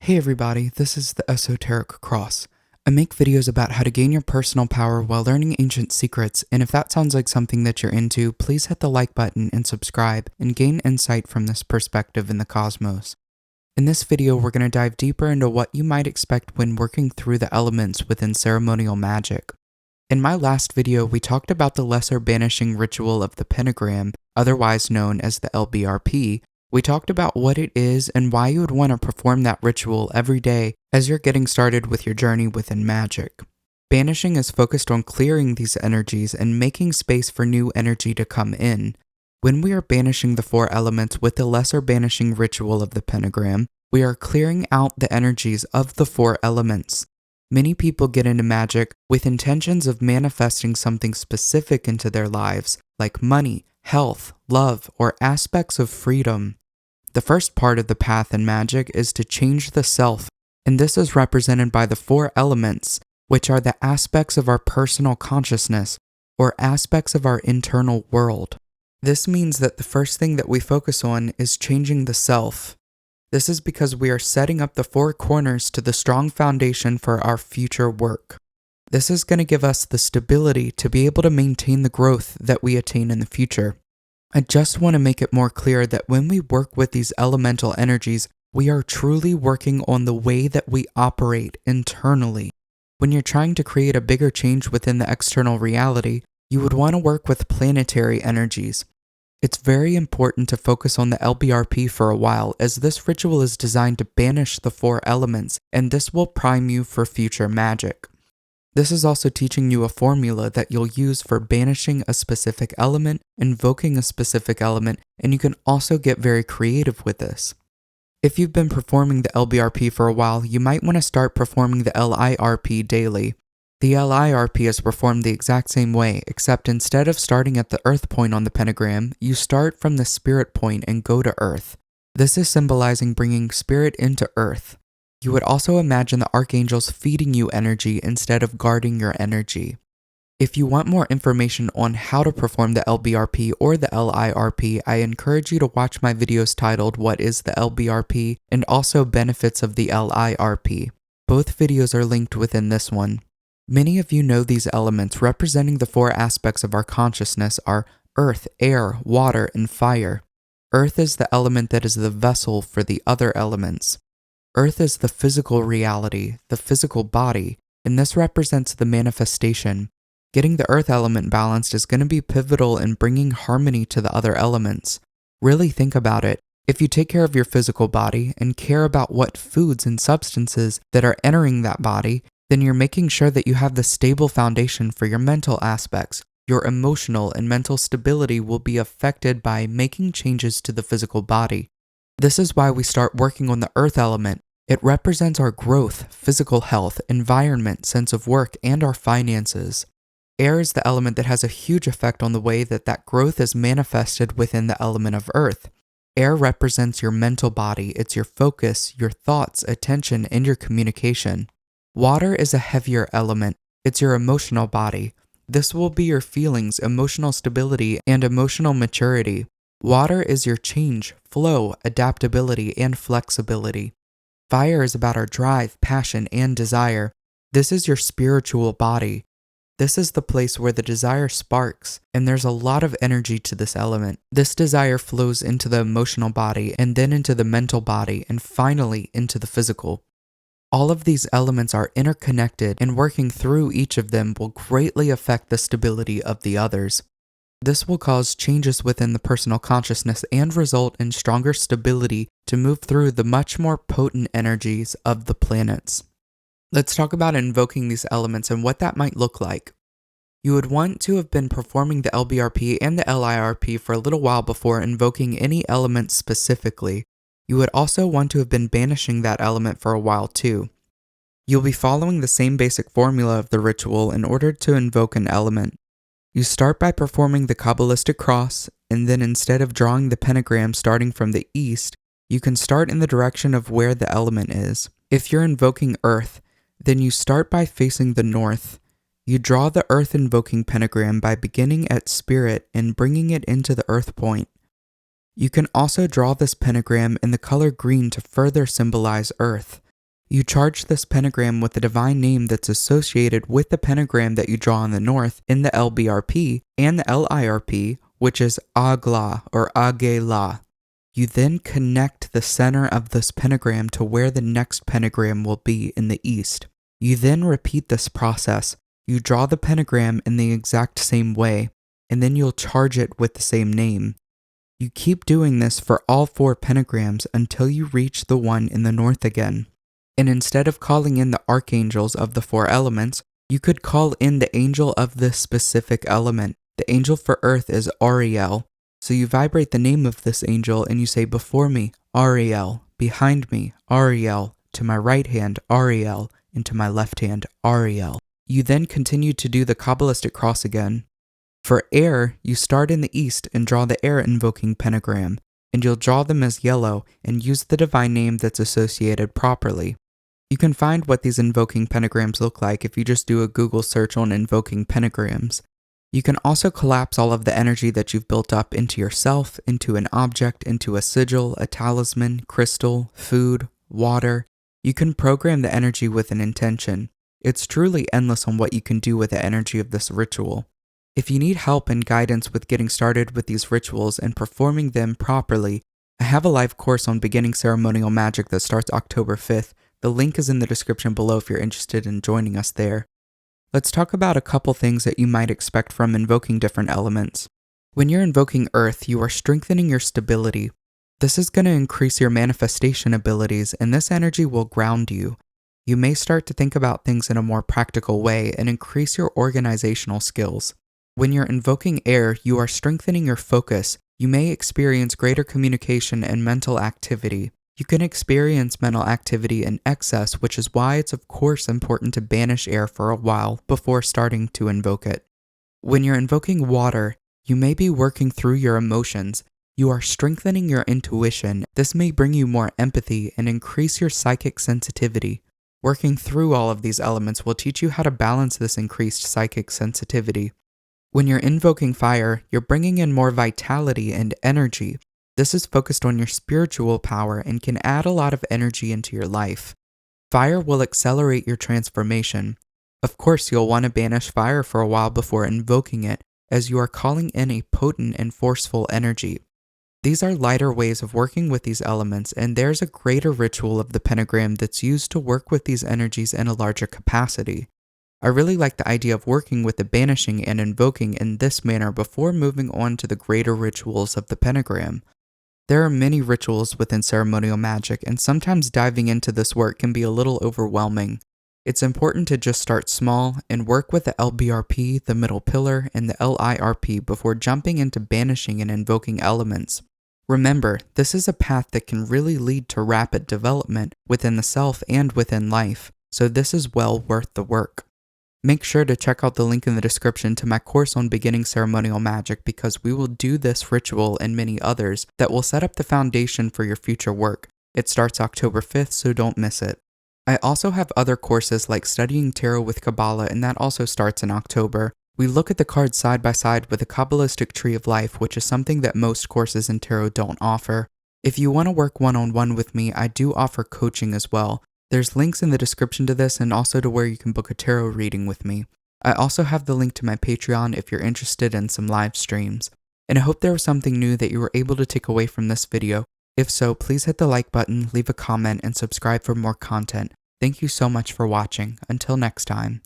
Hey everybody, this is the Esoteric Cross. I make videos about how to gain your personal power while learning ancient secrets, and if that sounds like something that you're into, please hit the like button and subscribe and gain insight from this perspective in the cosmos. In this video, we're going to dive deeper into what you might expect when working through the elements within ceremonial magic. In my last video, we talked about the lesser banishing ritual of the pentagram, otherwise known as the LBRP. We talked about what it is and why you would want to perform that ritual every day as you're getting started with your journey within magic. Banishing is focused on clearing these energies and making space for new energy to come in. When we are banishing the four elements with the lesser banishing ritual of the pentagram, we are clearing out the energies of the four elements. Many people get into magic with intentions of manifesting something specific into their lives, like money, health, love, or aspects of freedom. The first part of the path in magic is to change the self, and this is represented by the four elements, which are the aspects of our personal consciousness, or aspects of our internal world. This means that the first thing that we focus on is changing the self. This is because we are setting up the four corners to the strong foundation for our future work. This is going to give us the stability to be able to maintain the growth that we attain in the future. I just want to make it more clear that when we work with these elemental energies, we are truly working on the way that we operate internally. When you're trying to create a bigger change within the external reality, you would want to work with planetary energies. It's very important to focus on the LBRP for a while, as this ritual is designed to banish the four elements, and this will prime you for future magic. This is also teaching you a formula that you'll use for banishing a specific element, invoking a specific element, and you can also get very creative with this. If you've been performing the LBRP for a while, you might want to start performing the LIRP daily. The LIRP is performed the exact same way, except instead of starting at the earth point on the pentagram, you start from the spirit point and go to earth. This is symbolizing bringing spirit into earth. You would also imagine the archangels feeding you energy instead of guarding your energy. If you want more information on how to perform the LBRP or the LIRP, I encourage you to watch my videos titled What is the LBRP and also Benefits of the LIRP. Both videos are linked within this one. Many of you know these elements representing the four aspects of our consciousness are earth, air, water, and fire. Earth is the element that is the vessel for the other elements. Earth is the physical reality, the physical body, and this represents the manifestation. Getting the earth element balanced is going to be pivotal in bringing harmony to the other elements. Really think about it. If you take care of your physical body and care about what foods and substances that are entering that body, then you're making sure that you have the stable foundation for your mental aspects. Your emotional and mental stability will be affected by making changes to the physical body. This is why we start working on the earth element. It represents our growth, physical health, environment, sense of work, and our finances. Air is the element that has a huge effect on the way that growth is manifested within the element of earth. Air represents your mental body. It's your focus, your thoughts, attention, and your communication. Water is a heavier element. It's your emotional body. This will be your feelings, emotional stability, and emotional maturity. Water is your change, flow, adaptability, and flexibility. Fire is about our drive, passion, and desire. This is your spiritual body. This is the place where the desire sparks, and there's a lot of energy to this element. This desire flows into the emotional body, and then into the mental body, and finally into the physical. All of these elements are interconnected, and working through each of them will greatly affect the stability of the others. This will cause changes within the personal consciousness and result in stronger stability to move through the much more potent energies of the planets. Let's talk about invoking these elements and what that might look like. You would want to have been performing the LBRP and the LIRP for a little while before invoking any element specifically. You would also want to have been banishing that element for a while too. You'll be following the same basic formula of the ritual in order to invoke an element. You start by performing the Kabbalistic cross, and then instead of drawing the pentagram starting from the east, you can start in the direction of where the element is. If you're invoking earth, then you start by facing the north. You draw the earth invoking pentagram by beginning at spirit and bringing it into the earth point. You can also draw this pentagram in the color green to further symbolize earth. You charge this pentagram with the divine name that's associated with the pentagram that you draw on the north in the LBRP and the LIRP, which is Agla or Agela. You then connect the center of this pentagram to where the next pentagram will be in the east. You then repeat this process. You draw the pentagram in the exact same way, and then you'll charge it with the same name. You keep doing this for all 4 pentagrams until you reach the one in the north again. And instead of calling in the archangels of the 4 elements, you could call in the angel of this specific element. The angel for earth is Ariel. So you vibrate the name of this angel and you say, before me, Ariel, behind me, Ariel, to my right hand, Ariel, and to my left hand, Ariel. You then continue to do the Kabbalistic cross again. For air, you start in the east and draw the air invoking pentagram, and you'll draw them as yellow and use the divine name that's associated properly. You can find what these invoking pentagrams look like if you just do a Google search on invoking pentagrams. You can also collapse all of the energy that you've built up into yourself, into an object, into a sigil, a talisman, crystal, food, water. You can program the energy with an intention. It's truly endless on what you can do with the energy of this ritual. If you need help and guidance with getting started with these rituals and performing them properly, I have a live course on beginning ceremonial magic that starts October 5th. The link is in the description below if you're interested in joining us there. Let's talk about a couple things that you might expect from invoking different elements. When you're invoking earth, you are strengthening your stability. This is going to increase your manifestation abilities, and this energy will ground you. You may start to think about things in a more practical way and increase your organizational skills. When you're invoking air, you are strengthening your focus. You may experience greater communication and mental activity. You can experience mental activity in excess, which is why it's of course important to banish air for a while before starting to invoke it. When you're invoking water, you may be working through your emotions. You are strengthening your intuition. This may bring you more empathy and increase your psychic sensitivity. Working through all of these elements will teach you how to balance this increased psychic sensitivity. When you're invoking fire, you're bringing in more vitality and energy. This is focused on your spiritual power and can add a lot of energy into your life. Fire will accelerate your transformation. Of course, you'll want to banish fire for a while before invoking it, as you are calling in a potent and forceful energy. These are lighter ways of working with these elements, and there's a greater ritual of the pentagram that's used to work with these energies in a larger capacity. I really like the idea of working with the banishing and invoking in this manner before moving on to the greater rituals of the pentagram. There are many rituals within ceremonial magic, and sometimes diving into this work can be a little overwhelming. It's important to just start small and work with the LBRP, the middle pillar, and the LIRP before jumping into banishing and invoking elements. Remember, this is a path that can really lead to rapid development within the self and within life, so this is well worth the work. Make sure to check out the link in the description to my course on beginning ceremonial magic, because we will do this ritual and many others that will set up the foundation for your future work. It starts October 5th, so don't miss it. I also have other courses like studying tarot with Kabbalah, and that also starts in October. We look at the cards side by side with a Kabbalistic tree of life, which is something that most courses in tarot don't offer. If you want to work one-on-one with me, I do offer coaching as well. There's links in the description to this and also to where you can book a tarot reading with me. I also have the link to my Patreon if you're interested in some live streams. And I hope there was something new that you were able to take away from this video. If so, please hit the like button, leave a comment, and subscribe for more content. Thank you so much for watching. Until next time.